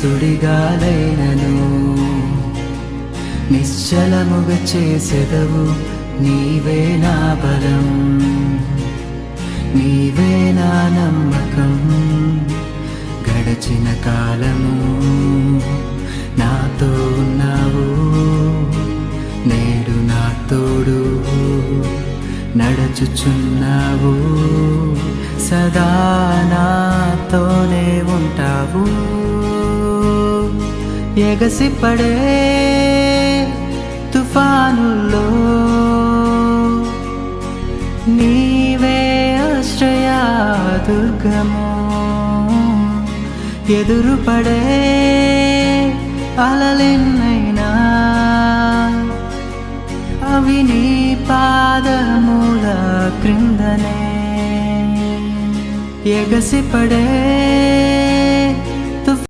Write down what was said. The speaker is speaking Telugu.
సుడిగాలైనను నిశ్చలముగా చేసెదవు. నీవే నా బలం, నీవే నా నమ్మకం. గడచిన కాలము నాతో ఉన్నావు, నేడు నా తోడు నడచుచున్నావు. సదా నాతోనే ఉంటావు. ఎగసిపడే తుఫానుల్లో నీవే ఆశ్రయా దుర్గము. ఎదురుపడే అలలెన్నైనా అవి నీ పాదముల క్రిందనే. ఎగసిపడే